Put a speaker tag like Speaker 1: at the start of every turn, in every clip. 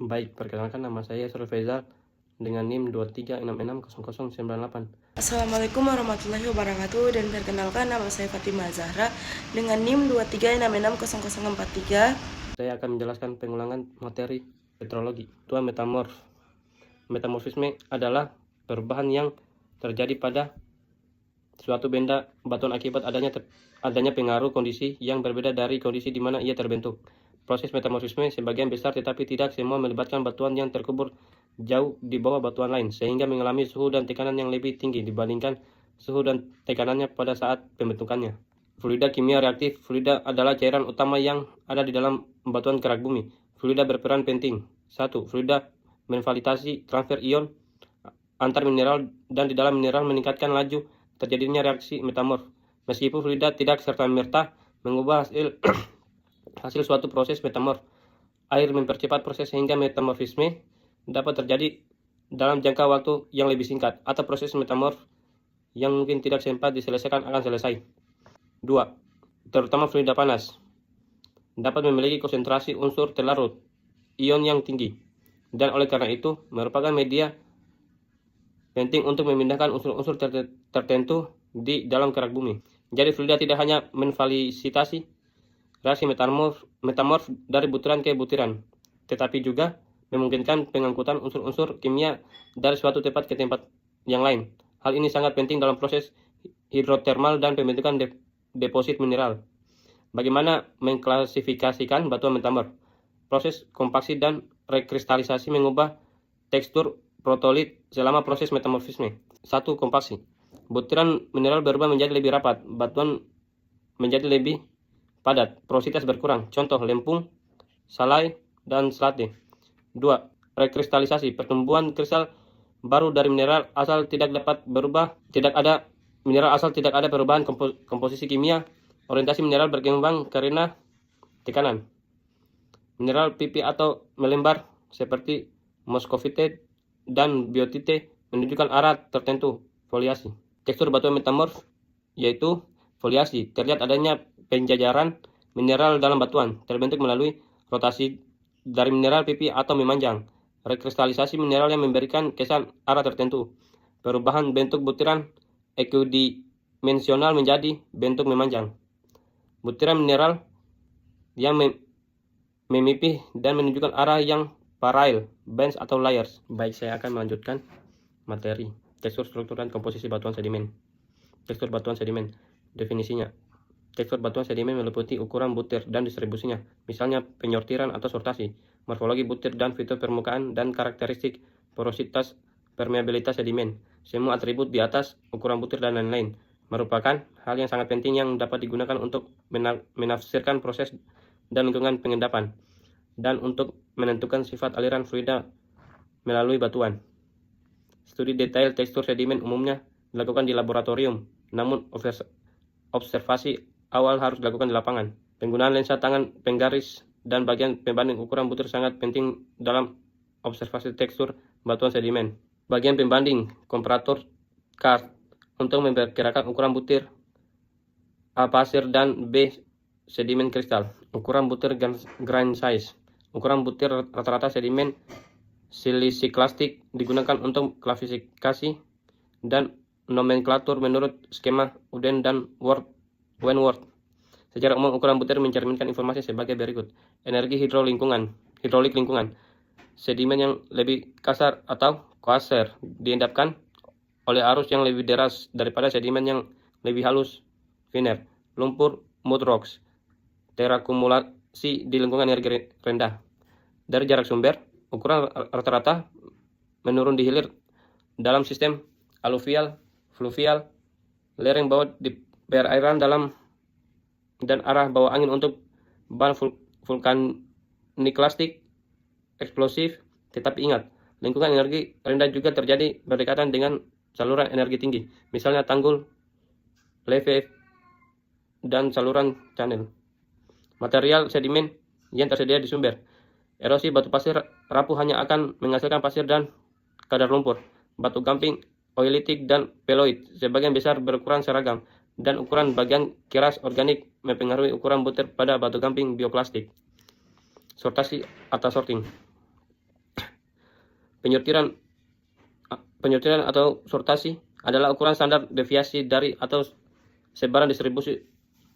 Speaker 1: Baik, perkenalkan nama saya Yusril Faizal dengan NIM 23660098.
Speaker 2: Assalamualaikum warahmatullahi wabarakatuh, dan perkenalkan nama saya Fatimah Zahra dengan NIM 23660043.
Speaker 1: Saya akan menjelaskan pengulangan materi petrologi. Tua metamorf. Metamorfisme adalah perubahan yang terjadi pada suatu benda batuan akibat adanya pengaruh kondisi yang berbeda dari kondisi di mana ia terbentuk. Proses metamorfisme sebagian besar tetapi tidak semua melibatkan batuan yang terkubur jauh di bawah batuan lain, sehingga mengalami suhu dan tekanan yang lebih tinggi dibandingkan suhu dan tekanannya pada saat pembentukannya. Fluida kimia reaktif. Fluida adalah cairan utama yang ada di dalam batuan kerak bumi. Fluida berperan penting. 1. Fluida menvalidasi transfer ion antar mineral dan di dalam mineral meningkatkan laju terjadinya reaksi metamorf. Meskipun fluida tidak serta-merta mengubah hasil suatu proses metamorf, air mempercepat proses sehingga metamorfisme dapat terjadi dalam jangka waktu yang lebih singkat, atau proses metamorf yang mungkin tidak sempat diselesaikan akan selesai. 2. Terutama fluida panas dapat memiliki konsentrasi unsur terlarut ion yang tinggi, dan oleh karena itu merupakan media penting untuk memindahkan unsur-unsur tertentu di dalam kerak bumi. Jadi fluida tidak hanya menvalidasi reaksi metamorf dari butiran ke butiran, tetapi juga memungkinkan pengangkutan unsur-unsur kimia dari suatu tempat ke tempat yang lain. Hal ini sangat penting dalam proses hidrotermal dan pembentukan deposit mineral. Bagaimana mengklasifikasikan batuan metamorf? Proses kompaksi dan rekristalisasi mengubah tekstur protolit selama proses metamorfisme. 1. Kompaksi. Butiran mineral berubah menjadi lebih rapat, batuan menjadi lebih padat, porositas berkurang. Contoh lempung, salai, dan slate. 2. Rekristalisasi. Pertumbuhan kristal baru dari mineral asal tidak dapat berubah. Mineral asal tidak ada perubahan komposisi kimia. Orientasi mineral berkembang karena tekanan. Mineral pipi atau melembar seperti moskovite dan biotite menunjukkan arah tertentu. Foliasi. Tekstur batuan metamorf yaitu foliasi. Terlihat adanya penjajaran mineral dalam batuan, terbentuk melalui rotasi dari mineral pipi atau memanjang. Rekristalisasi mineral yang memberikan kesan arah tertentu. Perubahan bentuk butiran ekudimensional menjadi bentuk memanjang. Butiran mineral yang memipih dan menunjukkan arah yang parallel, bands atau layers. Baik, saya akan melanjutkan materi. Tekstur, struktur, dan komposisi batuan sedimen. Tekstur batuan sedimen. Definisinya. Tekstur batuan sedimen meliputi ukuran butir dan distribusinya, misalnya penyortiran atau sortasi, morfologi butir dan fitur permukaan, dan karakteristik porositas, permeabilitas sedimen. Semua atribut di atas, ukuran butir dan lain-lain, merupakan hal yang sangat penting yang dapat digunakan untuk menafsirkan proses dan lingkungan pengendapan, dan untuk menentukan sifat aliran fluida melalui batuan. Studi detail tekstur sedimen umumnya dilakukan di laboratorium, namun observasi awal harus dilakukan di lapangan. Penggunaan lensa tangan penggaris dan bagian pembanding ukuran butir sangat penting dalam observasi tekstur batuan sedimen. Bagian pembanding, komparator card, untuk memperkirakan ukuran butir A pasir dan B sedimen kristal. Ukuran butir grain size. Ukuran butir rata-rata sedimen silisiklastik digunakan untuk klasifikasi dan nomenklatur menurut skema Uden dan Wentworth. Secara umum, ukuran butir mencerminkan informasi sebagai berikut. Energi hidrolik lingkungan. Sedimen yang lebih kasar atau koaser diendapkan oleh arus yang lebih deras daripada sedimen yang lebih halus, finer. Lumpur, mud rocks. Terakumulasi di lingkungan energi rendah. Dari jarak sumber, ukuran rata-rata menurun di hilir dalam sistem aluvial, fluvial, lereng bawah di perairan dalam dan arah bawah angin untuk bahan vulkaniklastik eksplosif. Tetapi ingat, lingkungan energi rendah juga terjadi berdekatan dengan saluran energi tinggi, misalnya tanggul, leve, dan saluran channel. Material sedimen yang tersedia di sumber. Erosi batu pasir rapuh hanya akan menghasilkan pasir dan kadar lumpur. Batu gamping, oilitik, dan peloid sebagian besar berukuran seragam, dan ukuran bagian keras organik mempengaruhi ukuran butir pada batu gamping bioplastik. Sortasi atau sorting. Penyortiran atau sortasi adalah ukuran standar deviasi dari atau sebaran distribusi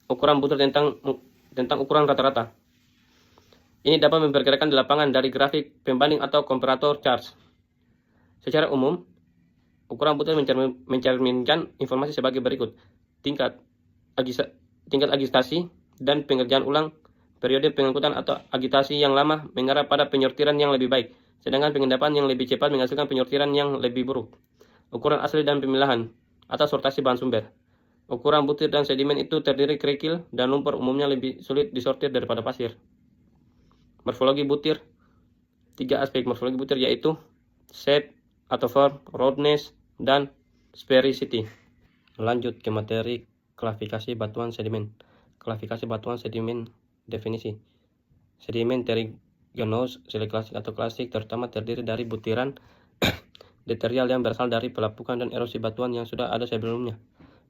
Speaker 1: ukuran butir tentang ukuran rata-rata. Ini dapat memperkirakan di lapangan dari grafik pembanding atau komparator charts. Secara umum, ukuran butir mencerminkan informasi sebagai berikut: tingkat agitasi dan pengerjaan ulang, periode pengangkutan atau agitasi yang lama mengarah pada penyortiran yang lebih baik, sedangkan pengendapan yang lebih cepat menghasilkan penyortiran yang lebih buruk. Ukuran asli dan pemilahan atau sortasi bahan sumber. Ukuran butir dan sedimen itu terdiri kerikil dan lumpur, umumnya lebih sulit disortir daripada pasir. Morfologi butir. 3 aspek morfologi butir yaitu shape atau form, roughness, dan sphericity. Lanjut ke materi klasifikasi batuan sedimen. Klasifikasi batuan sedimen. Definisi. Sedimen terigenous, siliklasik atau klasik, terutama terdiri dari butiran deterial yang berasal dari pelapukan dan erosi batuan yang sudah ada sebelumnya.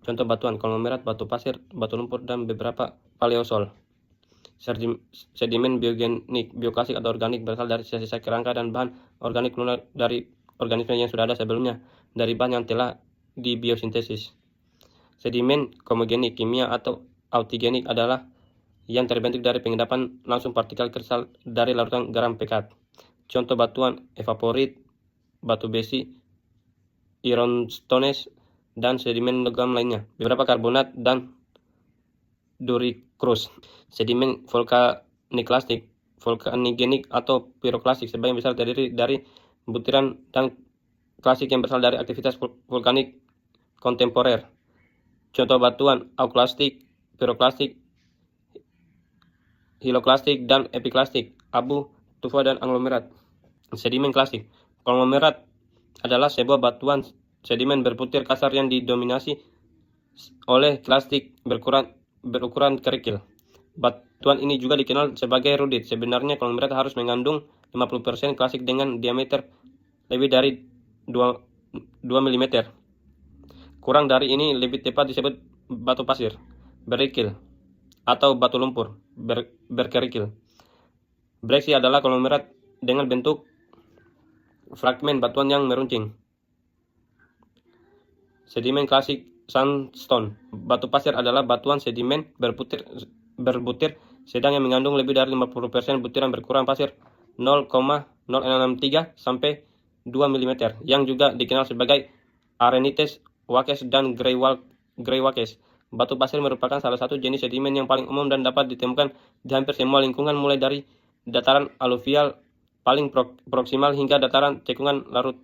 Speaker 1: Contoh batuan: konglomerat, batu pasir, batu lumpur, dan beberapa paleosol. Sedimen biogenik, bioklasik atau organik, berasal dari sisa-sisa kerangka dan bahan organik lunak dari organisme yang sudah ada sebelumnya, dari bahan yang telah dibiosintesis. Sedimen homogenik, kimia atau autigenik, adalah yang terbentuk dari pengendapan langsung partikel kristal dari larutan garam pekat. Contoh batuan: evaporit, batu besi, ironstones, dan sedimen logam lainnya. Beberapa karbonat dan duricrust. Sedimen vulkaniklastik, vulkanigenik, atau piroklastik sebagian besar terdiri dari butiran dan klasik yang berasal dari aktivitas vulkanik kontemporer. Contoh batuan: auklastik, piroklastik, hiloklastik, dan epiklastik, abu, tufa, dan aglomerat. Sedimen klasik. Konglomerat adalah sebuah batuan sedimen berbutir kasar yang didominasi oleh klastik berukuran kerikil. Batuan ini juga dikenal sebagai rudit. Sebenarnya konglomerat harus mengandung 50% klasik dengan diameter lebih dari 2 mm. Kurang dari ini lebih tepat disebut batu pasir berikil atau batu lumpur berkerikil. Breksi adalah konglomerat dengan bentuk fragmen batuan yang meruncing. Sedimen klasik sandstone. Batu pasir adalah batuan sedimen berbutir sedang yang mengandung lebih dari 50% butiran berukuran pasir 0,063 sampai 2 mm, yang juga dikenal sebagai arenites wakes dan greywakes. Batu pasir merupakan salah satu jenis sedimen yang paling umum dan dapat ditemukan di hampir semua lingkungan, mulai dari dataran aluvial paling proksimal hingga dataran cekungan laut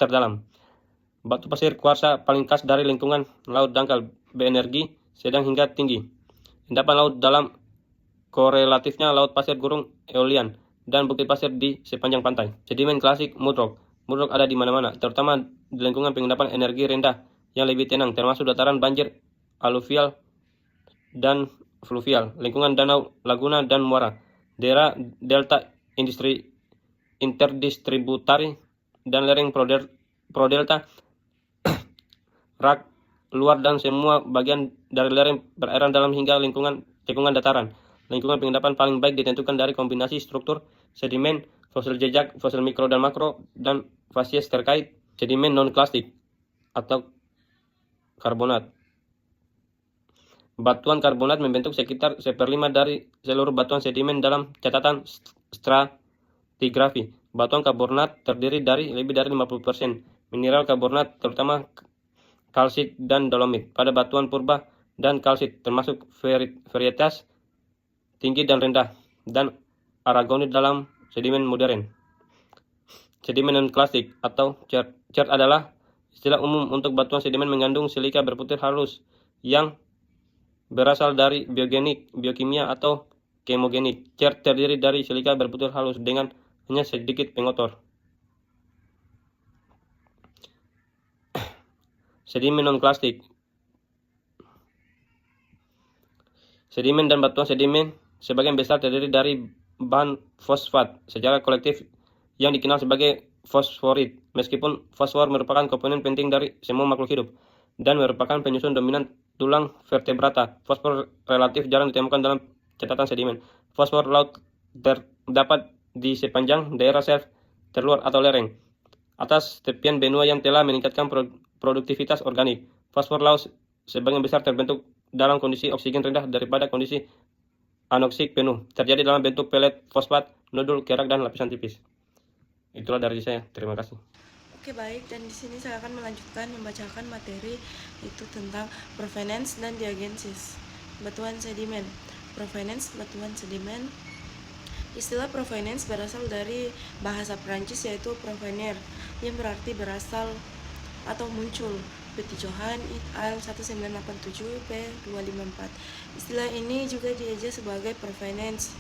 Speaker 1: terdalam. Batu pasir kuarsa paling khas dari lingkungan laut dangkal, berenergi sedang hingga tinggi. Endapan laut dalam korelatifnya laut pasir gurun eolian dan bukit pasir di sepanjang pantai. Sedimen klasik mudrock. Mudrock ada di mana-mana, terutama di lingkungan pengendapan energi rendah yang lebih tenang, termasuk dataran banjir aluvial dan fluvial, lingkungan danau, laguna, dan muara, daerah delta interdistributari, dan lereng prodelta, rak luar, dan semua bagian dari lereng perairan dalam hingga lingkungan cekungan dataran. Lingkungan pengendapan paling baik ditentukan dari kombinasi struktur sedimen, fosil jejak, fosil mikro dan makro, dan fasies terkait. Sedimen non-klasik atau karbonat. Batuan karbonat membentuk sekitar 1/5 dari seluruh batuan sedimen dalam catatan stratigrafi. Batuan karbonat terdiri dari lebih dari 50% mineral karbonat, terutama kalsit dan dolomit. Pada batuan purba dan kalsit, termasuk varietas tinggi dan rendah, dan aragonit dalam sedimen modern. Sedimen non-klasik atau chert adalah istilah umum untuk batuan sedimen mengandung silika berbutir halus yang berasal dari biogenik, biokimia, atau kemogenik. Chert terdiri dari silika berbutir halus dengan hanya sedikit pengotor. Sedimen non-klasik. Sedimen dan batuan sedimen sebagian besar terdiri dari bahan fosfat secara kolektif yang dikenal sebagai fosforit. Meskipun fosfor merupakan komponen penting dari semua makhluk hidup dan merupakan penyusun dominan tulang vertebrata, fosfor relatif jarang ditemukan dalam catatan sedimen. Fosfor laut dapat di sepanjang daerah shelf terluar atau lereng, atas tepian benua yang telah meningkatkan produktivitas organik. Fosfor laut sebagian besar terbentuk dalam kondisi oksigen rendah daripada kondisi anoksik penuh. Terjadi dalam bentuk pelet, fosfat, nodul, kerak, dan lapisan tipis. Itulah dari saya. Terima kasih.
Speaker 2: Oke, baik, dan di sini saya akan melanjutkan membacakan materi itu tentang provenance dan diagenesis. Batuan sedimen. Provenance, batuan sedimen. Istilah provenance berasal dari bahasa Prancis yaitu provenir, yang berarti berasal atau muncul. Petit Johan et al. 1987 p. 254. Istilah ini juga dieja sebagai provenance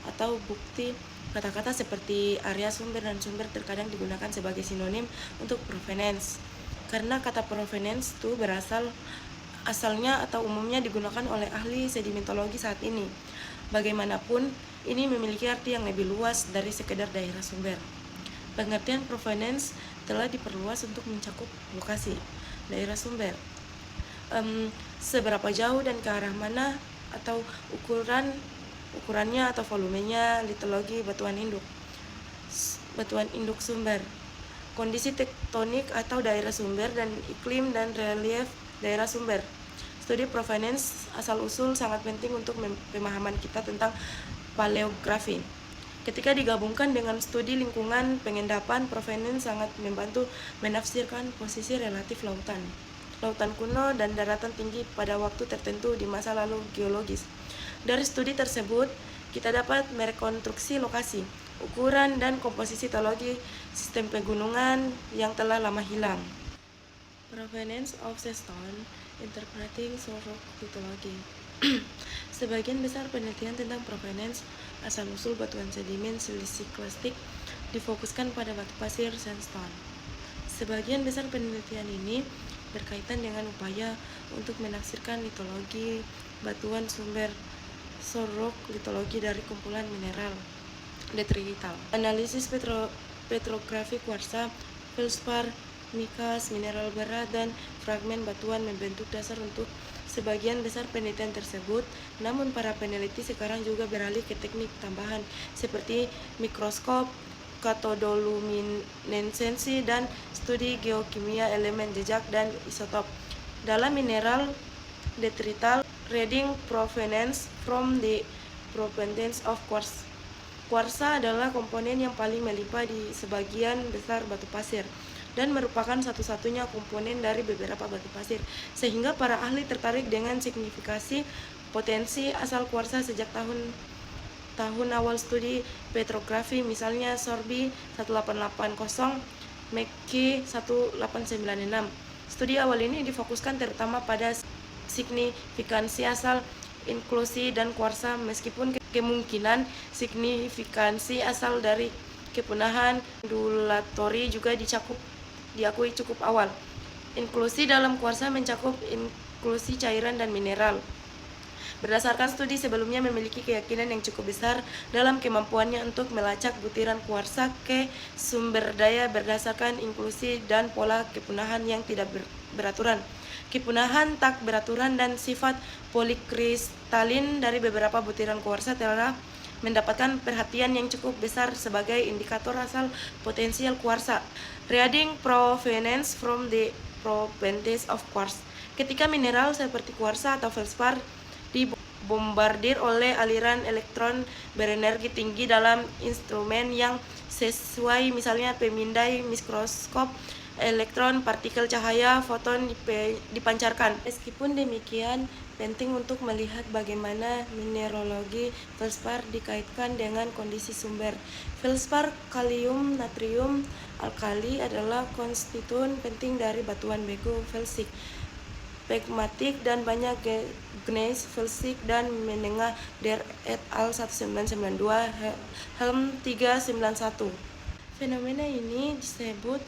Speaker 2: atau bukti. Kata-kata seperti area sumber dan sumber terkadang digunakan sebagai sinonim untuk provenance. Karena kata provenance itu asalnya atau umumnya digunakan oleh ahli sedimentologi saat ini. Bagaimanapun, ini memiliki arti yang lebih luas dari sekedar daerah sumber. Pengertian provenance telah diperluas untuk mencakup lokasi daerah sumber, seberapa jauh dan ke arah mana, atau ukurannya atau volumenya, litologi batuan induk sumber, kondisi tektonik atau daerah sumber, dan iklim dan relief daerah sumber. Studi provenance asal-usul sangat penting untuk pemahaman kita tentang paleografi. Ketika digabungkan dengan studi lingkungan pengendapan, provenance sangat membantu menafsirkan posisi relatif lautan kuno dan daratan tinggi pada waktu tertentu di masa lalu geologis. Dari studi tersebut, kita dapat merekonstruksi lokasi, ukuran, dan komposisi geologi sistem pegunungan yang telah lama hilang. Provenance of sandstone, interpreting soil rock lithology. Sebagian besar penelitian tentang provenance asal-usul batuan sedimen silisiklastik difokuskan pada batu pasir sandstone. Sebagian besar penelitian ini berkaitan dengan upaya untuk menafsirkan litologi batuan sumber soil rock lithology dari kumpulan mineral detrital. Analisis petrografi kuarsa, feldspar, mikas, mineral berat, dan fragmen batuan membentuk dasar untuk sebagian besar penelitian tersebut. Namun para peneliti sekarang juga beralih ke teknik tambahan seperti mikroskop, katodoluminesensi, dan studi geokimia elemen jejak dan isotop. Dalam mineral detrital, reading provenance from the provenance of quartz. Kuarsa adalah komponen yang paling melimpah di sebagian besar batu pasir dan merupakan satu-satunya komponen dari beberapa batu pasir, sehingga para ahli tertarik dengan signifikasi potensi asal kuarsa sejak tahun awal studi petrografi, misalnya Sorby 1880, McKee 1896. Studi awal ini difokuskan terutama pada signifikansi asal inklusi dan kuarsa, meskipun kemungkinan signifikansi asal dari kepunahan ondulatori juga diakui cukup awal. Inklusi dalam kuarsa mencakup inklusi cairan dan mineral. Berdasarkan studi sebelumnya memiliki keyakinan yang cukup besar dalam kemampuannya untuk melacak butiran kuarsa ke sumber daya berdasarkan inklusi dan pola kepunahan yang tidak beraturan. Kepunahan tak beraturan dan sifat polikristalin dari beberapa butiran kuarsa telah mendapatkan perhatian yang cukup besar sebagai indikator asal potensial kuarsa. Reading provenance from the provenance of quartz. Ketika mineral seperti kuarsa atau feldspar dibombardir oleh aliran elektron berenergi tinggi dalam instrumen yang sesuai, misalnya pemindai mikroskop, elektron, partikel cahaya, foton dipancarkan. Meskipun demikian, penting untuk melihat bagaimana mineralogi feldspar dikaitkan dengan kondisi sumber. Feldspar kalium natrium alkali adalah konstituen penting dari batuan bego felsik, pegmatik, dan banyak gneiss felsik dan menengah. Der et al. 1992, Helm 391. Fenomena ini disebut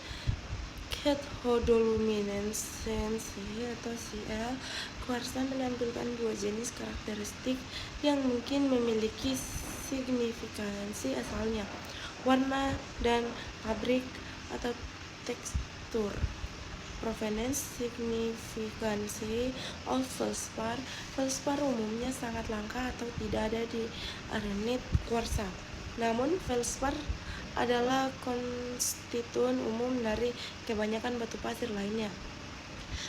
Speaker 2: cathodoluminescensi atau CL. Kuarsa menampilkan dua jenis karakteristik yang mungkin memiliki signifikansi asalnya: warna dan pabrik atau tekstur. Provenance signifikansi of feldspar. Feldspar umumnya sangat langka atau tidak ada di arenit kuarsa. Namun, feldspar adalah konstituen umum dari kebanyakan batu pasir lainnya.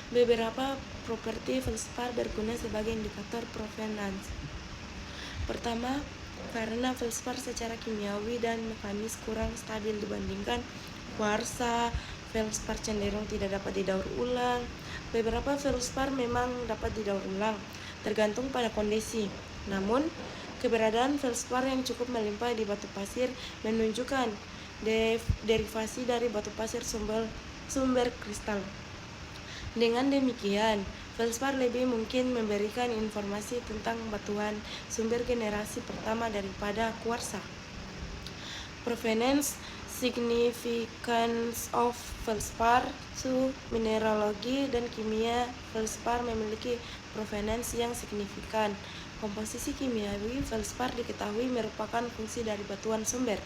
Speaker 2: Beberapa properti feldspar berguna sebagai indikator provenance. Pertama, karena feldspar secara kimiawi dan mekanis kurang stabil dibandingkan kuarsa, feldspar cenderung tidak dapat didaur ulang. Beberapa feldspar memang dapat didaur ulang, tergantung pada kondisi. Namun, keberadaan feldspar yang cukup melimpah di batu pasir menunjukkan derivasi dari batu pasir sumber kristal. Dengan demikian, feldspar lebih mungkin memberikan informasi tentang batuan sumber generasi pertama daripada kuarsa. Provenance significance of feldspar. Mineralogi dan kimia feldspar memiliki provenance yang signifikan. Komposisi kimiawi feldspar diketahui merupakan fungsi dari batuan sumber.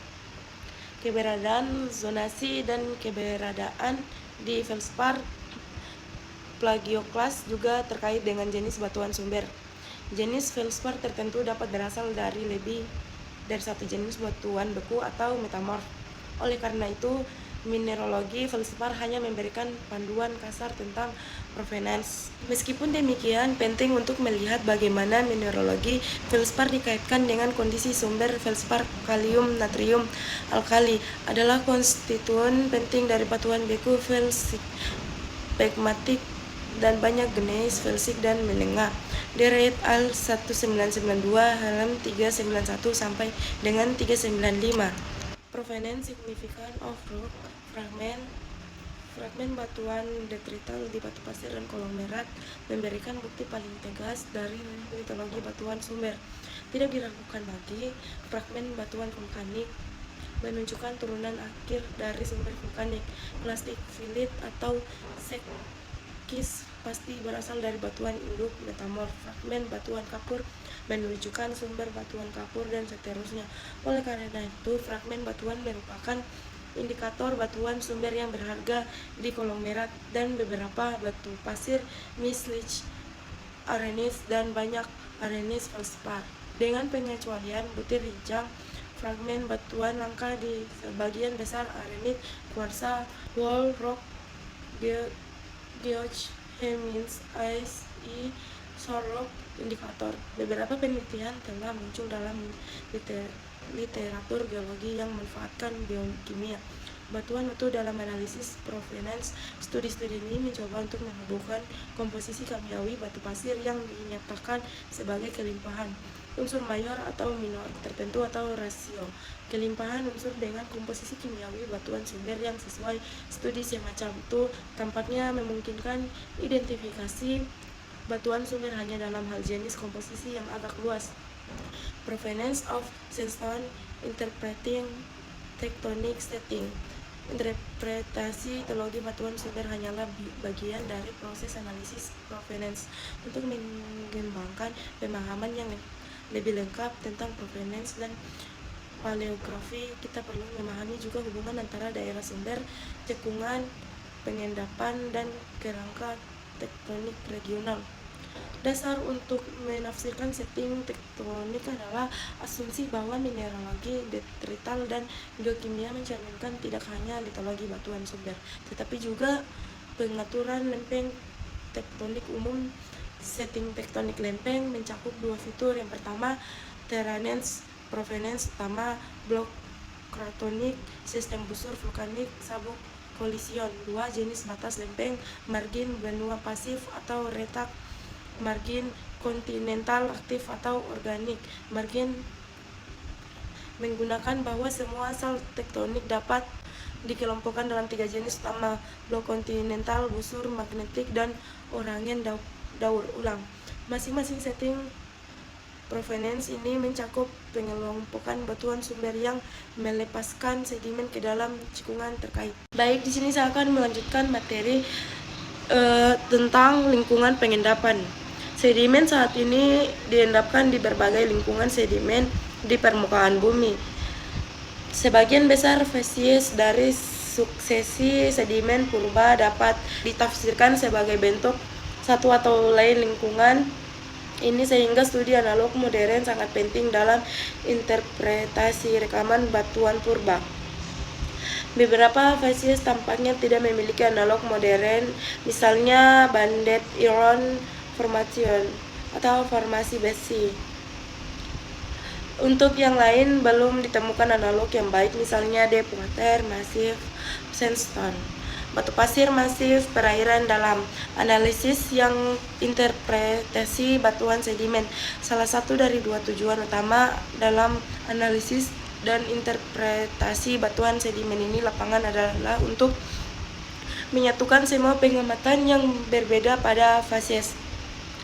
Speaker 2: Keberadaan zonasi dan keberadaan di feldspar plagioklas juga terkait dengan jenis batuan sumber. Jenis feldspar tertentu dapat berasal dari lebih dari satu jenis batuan beku atau metamorf. Oleh karena itu, mineralogi feldspar hanya memberikan panduan kasar tentang provenance. Meskipun demikian, penting untuk melihat bagaimana mineralogi feldspar dikaitkan dengan kondisi sumber. Feldspar kalium natrium alkali adalah konstituen penting dari batuan beku felsik, pegmatik, dan banyak jenis felsik dan menengah. Deret al 1992 halaman 391 sampai dengan 395. Provenance significance of rock fragmen batuan detrital di batu pasir dan konglomerat memberikan bukti paling tegas dari litologi batuan sumber. Tidak diragukan lagi, fragmen batuan vulkanik menunjukkan turunan akhir dari sumber vulkanik. Plastik filit atau sekis pasti berasal dari batuan induk metamorf. Fragmen batuan kapur menunjukkan sumber batuan kapur dan seterusnya. Oleh karena itu, fragmen batuan merupakan indikator batuan sumber yang berharga di konglomerat dan beberapa batu pasir mislich, arenis, dan banyak arenis feldspar. Dengan pengecualian butir hijau, fragmen batuan langka di sebagian besar arenit, kuarsa, wall rock, geochemins, ice, sorok, indikator. Beberapa penelitian telah muncul dalam literatur geologi yang memanfaatkan biokimia batuan itu dalam analisis provenance. Studi-studi ini mencoba untuk menghubungkan komposisi kimiawi batu pasir yang dinyatakan sebagai kelimpahan unsur mayor atau minor tertentu atau rasio kelimpahan unsur dengan komposisi kimiawi batuan sumber yang sesuai. Studi semacam itu tampaknya memungkinkan identifikasi batuan sumber hanya dalam hal jenis komposisi yang agak luas. Provenance of sandstone interpreting tectonic setting. Interpretasi teologi batuan sumber hanyalah bagian dari proses analisis provenance. Untuk mengembangkan pemahaman yang lebih lengkap tentang provenance dan paleografi, kita perlu memahami juga hubungan antara daerah sumber, cekungan, pengendapan, dan kerangka tektonik regional. Dasar untuk menafsirkan setting tektonik adalah asumsi bahwa mineralogi detrital dan geokimia mencerminkan tidak hanya litologi batuan sumber, tetapi juga pengaturan lempeng tektonik umum. Setting tektonik lempeng mencakup dua fitur. Yang pertama, terraneous provenance utama, blok kratonik, sistem busur vulkanik, sabuk kolision. Dua, jenis batas lempeng, margin benua pasif atau retak, margin kontinental aktif atau organik. Margin menggunakan bahwa semua asal tektonik dapat dikelompokkan dalam tiga jenis utama: blok kontinental, busur magnetik, dan orangen daur ulang. Masing-masing setting provenance ini mencakup pengelompokan batuan sumber yang melepaskan sedimen ke dalam cekungan terkait. Baik, di sini saya akan melanjutkan materi tentang lingkungan pengendapan. Sedimen saat ini diendapkan di berbagai lingkungan sedimen di permukaan bumi. Sebagian besar spesies dari suksesi sedimen purba dapat ditafsirkan sebagai bentuk satu atau lain lingkungan Ini sehingga studi analog modern sangat penting dalam interpretasi rekaman batuan purba. Beberapa fasies tampaknya tidak memiliki analog modern, misalnya Bandet Iron Formation atau formasi besi. Untuk yang lain belum ditemukan analog yang baik, misalnya Deepwater, Massive, Sandstone. Batu pasir masif perairan dalam. Analisis yang interpretasi batuan sedimen. Salah satu dari dua tujuan utama dalam analisis dan interpretasi batuan sedimen ini lapangan adalah untuk menyatukan semua pengamatan yang berbeda pada fasies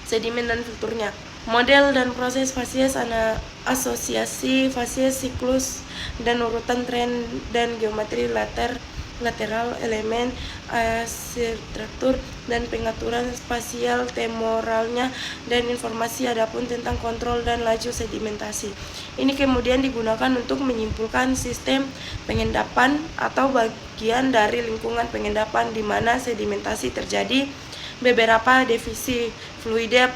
Speaker 2: sedimen dan strukturnya. Model dan proses fasies, asosiasi fasies, siklus dan urutan tren dan geometri lateral elemen struktur dan pengaturan spasial temporalnya dan informasi adapun tentang kontrol dan laju sedimentasi. Ini kemudian digunakan untuk menyimpulkan sistem pengendapan atau bagian dari lingkungan pengendapan di mana sedimentasi terjadi. Beberapa definisi fluida,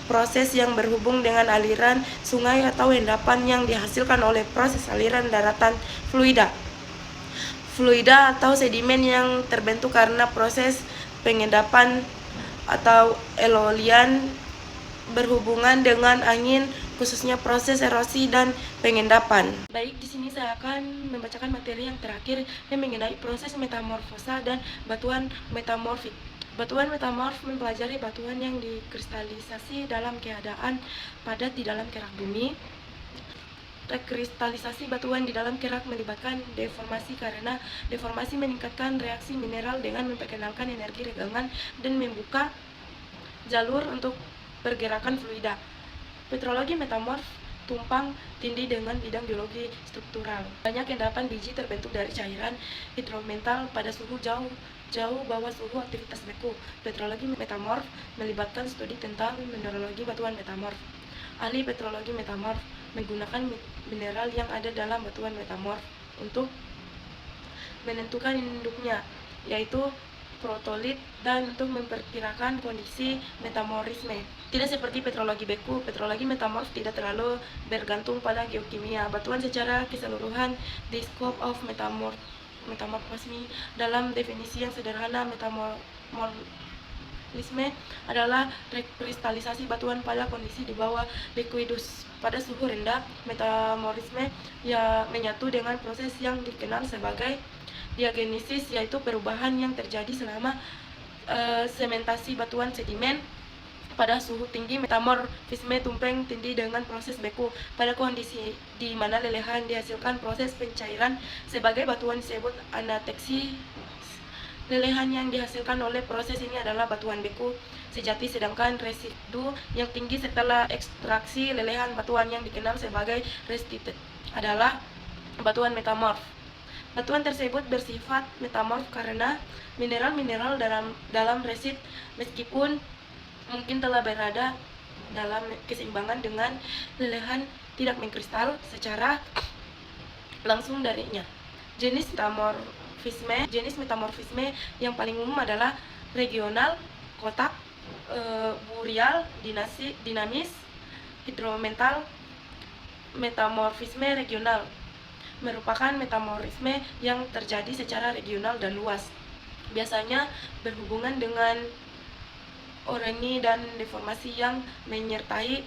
Speaker 2: proses yang berhubung dengan aliran sungai atau endapan yang dihasilkan oleh proses aliran daratan. Fluida atau sedimen yang terbentuk karena proses pengendapan atau eolian berhubungan dengan angin, khususnya proses erosi dan pengendapan. Baik, di sini saya akan membacakan materi yang terakhir yang mengenai proses metamorfosa dan batuan metamorfik. Batuan metamorf mempelajari batuan yang dikristalisasi dalam keadaan padat di dalam kerak bumi. Rekristalisasi batuan di dalam kerak melibatkan deformasi karena deformasi meningkatkan reaksi mineral dengan memperkenalkan energi regangan dan membuka jalur untuk pergerakan fluida. Petrologi metamorf tumpang tindih dengan bidang geologi struktural. Banyak endapan biji terbentuk dari cairan hidromental pada suhu jauh bawah suhu aktivitas beku. Petrologi metamorf melibatkan studi tentang mineralogi batuan metamorf. Ahli petrologi metamorf menggunakan mineral yang ada dalam batuan metamorf untuk menentukan induknya, yaitu protolit, dan untuk memperkirakan kondisi metamorfisme. Tidak seperti petrologi beku, petrologi metamorf tidak terlalu bergantung pada geokimia batuan secara keseluruhan. The scope of metamorfisme dalam definisi yang sederhana, metamorfisme adalah rekristalisasi batuan pada kondisi di bawah liquidus. Pada suhu rendah, metamorfisme menyatu dengan proses yang dikenal sebagai diagenesis, yaitu perubahan yang terjadi selama sementasi batuan sedimen. Pada suhu tinggi, metamorfisme tumpang tindih dengan proses beku. Pada kondisi di mana lelehan dihasilkan proses pencairan sebagai batuan disebut anateksi. Lelehan yang dihasilkan oleh proses ini adalah batuan beku sejati, sedangkan residu yang tinggi setelah ekstraksi lelehan batuan yang dikenal sebagai restituted adalah batuan metamorf. Batuan tersebut bersifat metamorf karena mineral-mineral dalam resid meskipun mungkin telah berada dalam keseimbangan dengan lelehan tidak mengkristal secara langsung darinya. Jenis metamorfisme yang paling umum adalah regional, kotak, burial, dinamis, hidromental. Metamorfisme regional merupakan metamorfisme yang terjadi secara regional dan luas, biasanya berhubungan dengan orogeny dan deformasi yang menyertai.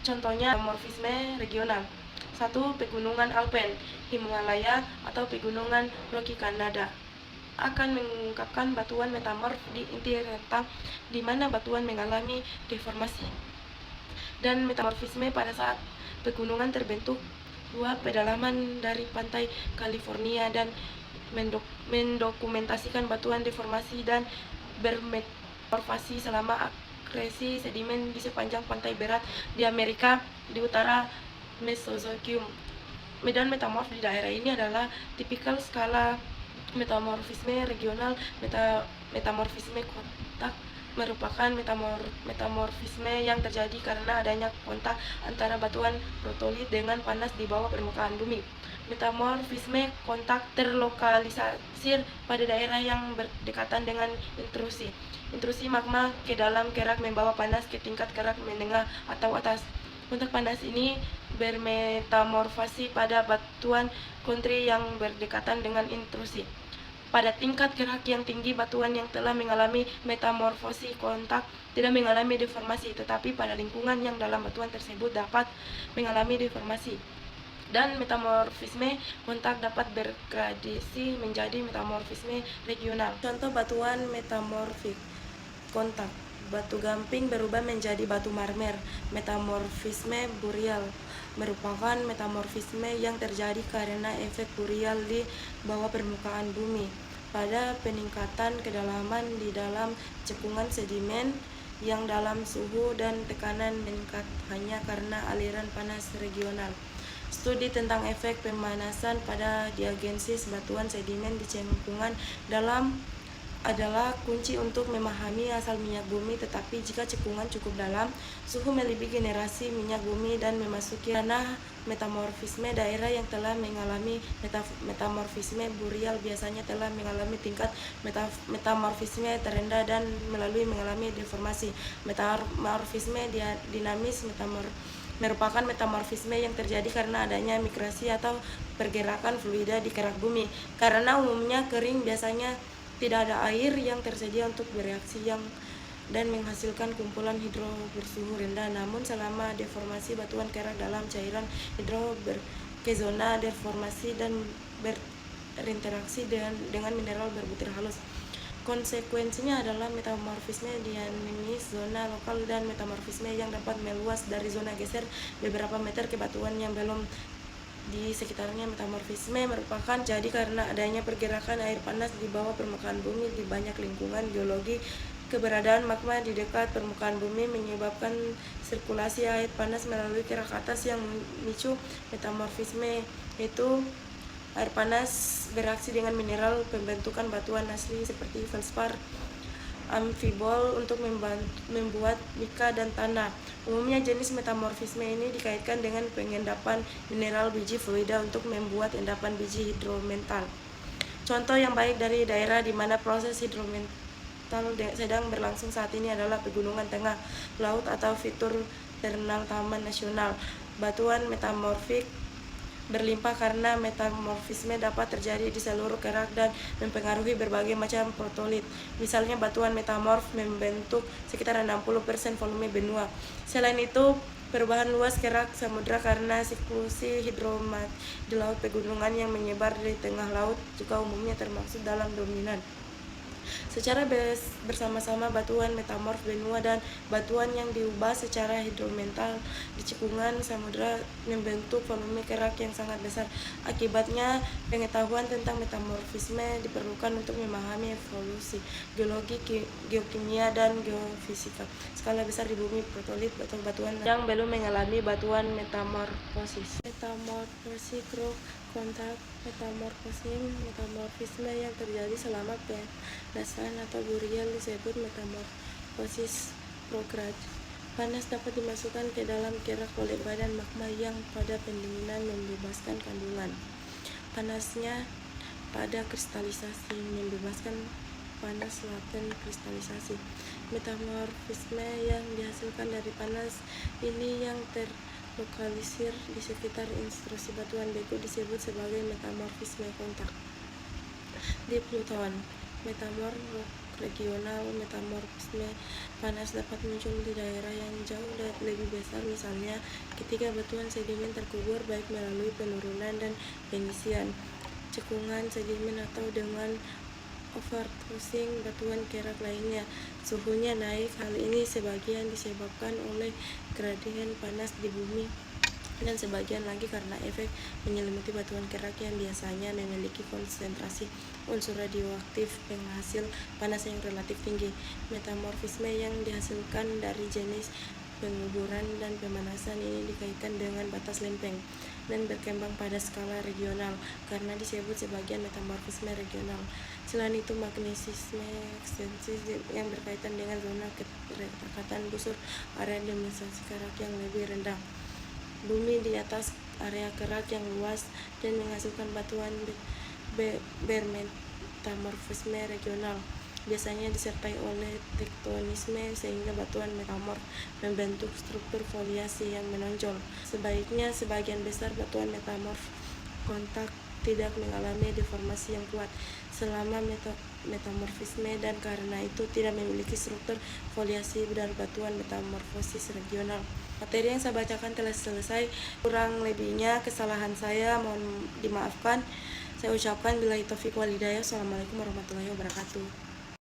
Speaker 2: Contohnya metamorfisme regional: 1. Pegunungan Alpen, Himalaya atau pegunungan Rocky Kanada akan mengungkapkan batuan metamorf di inti rentang di mana batuan mengalami deformasi. Dan metamorfisme pada saat pegunungan terbentuk. 2. Pedalaman dari pantai California dan mendokumentasikan batuan deformasi dan bermetamorfasi selama akresi sedimen di sepanjang pantai berat di Amerika di utara Mesozoikum. Medan metamorf di daerah ini adalah tipikal skala metamorfisme regional, metamorfisme kotak, merupakan metamorfisme yang terjadi karena adanya kontak antara batuan protolit dengan panas di bawah permukaan bumi. Metamorfisme kontak terlokalisir pada daerah yang berdekatan dengan intrusi. Intrusi magma ke dalam kerak membawa panas ke tingkat kerak menengah atau atas. Kontak panas ini bermetamorfasi pada batuan kontri yang berdekatan dengan intrusi. Pada tingkat kerak yang tinggi, batuan yang telah mengalami metamorfosi kontak tidak mengalami deformasi, tetapi pada lingkungan yang dalam batuan tersebut dapat mengalami deformasi. Dan metamorfisme kontak dapat bergradasi menjadi metamorfisme regional. Contoh batuan metamorfik kontak: batu gamping berubah menjadi batu marmer. Metamorfisme burial merupakan metamorfisme yang terjadi karena efek burial di bawah permukaan bumi pada peningkatan kedalaman di dalam cekungan sedimen yang dalam suhu dan tekanan meningkat hanya karena aliran panas regional. Studi tentang efek pemanasan pada diagenesis batuan sedimen di cekungan dalam adalah kunci untuk memahami asal minyak bumi. Tetapi jika cekungan cukup dalam, suhu melebihi generasi minyak bumi dan memasuki ranah metamorfisme, daerah yang telah mengalami metamorfisme burial biasanya telah mengalami tingkat metamorfisme terendah dan mengalami deformasi. Metamorfisme dinamis merupakan metamorfisme yang terjadi karena adanya migrasi atau pergerakan fluida di kerak bumi. Karena umumnya kering, biasanya tidak ada air yang tersedia untuk bereaksi dan menghasilkan kumpulan hidro bersuhu rendah. Namun selama deformasi, batuan kerak dalam cairan hidro ke zona deformasi dan berinteraksi dengan mineral berbutir halus. Konsekuensinya adalah metamorfisme dinamis zona lokal dan metamorfisme yang dapat meluas dari zona geser beberapa meter ke batuan yang belum di sekitarnya. Metamorfisme merupakan jadi karena adanya pergerakan air panas di bawah permukaan bumi di banyak lingkungan geologi. Keberadaan magma di dekat permukaan bumi menyebabkan sirkulasi air panas melalui kerak atas yang memicu metamorfisme, yaitu air panas bereaksi dengan mineral pembentukan batuan asli seperti feldspar, amfibol untuk membuat mika dan tanah. Umumnya jenis metamorfisme ini dikaitkan dengan pengendapan mineral biji fluida untuk membuat endapan biji hidrometal. Contoh yang baik dari daerah di mana proses hidrometal sedang berlangsung saat ini adalah pegunungan tengah laut atau fitur ternal Taman Nasional. Batuan metamorfik berlimpah karena metamorfisme dapat terjadi di seluruh kerak dan mempengaruhi berbagai macam protolit. Misalnya batuan metamorf membentuk sekitar 60% volume benua. Selain itu, perubahan luas kerak samudra karena siklusi hidromat di laut pegunungan yang menyebar di tengah laut juga umumnya termaksud dalam dominan. Secara bersama-sama batuan metamorf benua dan batuan yang diubah secara hidrometal di cekungan samudra membentuk volume kerak yang sangat besar. Akibatnya, pengetahuan tentang metamorfisme diperlukan untuk memahami evolusi geologi, geokimia, dan geofisika skala besar di bumi protolit atau batuan yang belum mengalami batuan metamorfosis. Metamorfosi krok kontak metamorfisme yang terjadi selama pemanasan atau burial disebut metamorfosis prograd. Panas dapat dimasukkan ke dalam kerak oleh badan magma yang pada pendinginan membebaskan kandungan panasnya pada kristalisasi, membebaskan panas laten kristalisasi. Metamorfisme yang dihasilkan dari panas ini yang terlokalisir di sekitar intrusi batuan beku disebut sebagai metamorfisme kontak. Di Pluton, metamorf regional metamorfisme panas dapat muncul di daerah yang jauh lebih besar, misalnya ketika batuan sedimen terkubur baik melalui penurunan dan pengisian cekungan sedimen atau dengan overtossing batuan kerak lainnya. Suhunya naik. Hal ini sebagian disebabkan oleh gradien panas di bumi dan sebagian lagi karena efek menyelimuti batuan kerak yang biasanya memiliki konsentrasi unsur radioaktif penghasil panas yang relatif tinggi. Metamorfisme yang dihasilkan dari jenis penguburan dan pemanasan ini dikaitkan dengan batas lempeng dan berkembang pada skala regional karena disebut sebagai metamorfisme regional. Selain itu, magnetisme ekstensif yang berkaitan dengan zona kerekatan busur area dimensi kerak yang lebih rendah. Bumi di atas area kerak yang luas dan menghasilkan batuan bermetamorfisme regional. Biasanya disertai oleh tektonisme sehingga batuan metamorf membentuk struktur foliasi yang menonjol. Sebaiknya sebagian besar batuan metamorf kontak tidak mengalami deformasi yang kuat selama metamorfisme dan karena itu tidak memiliki struktur foliasi dari batuan metamorfosis regional. Materi yang saya bacakan telah selesai. Kurang lebihnya kesalahan saya mohon dimaafkan. Saya ucapkan billahi taufiq wal hidayah. Assalamualaikum warahmatullahi wabarakatuh.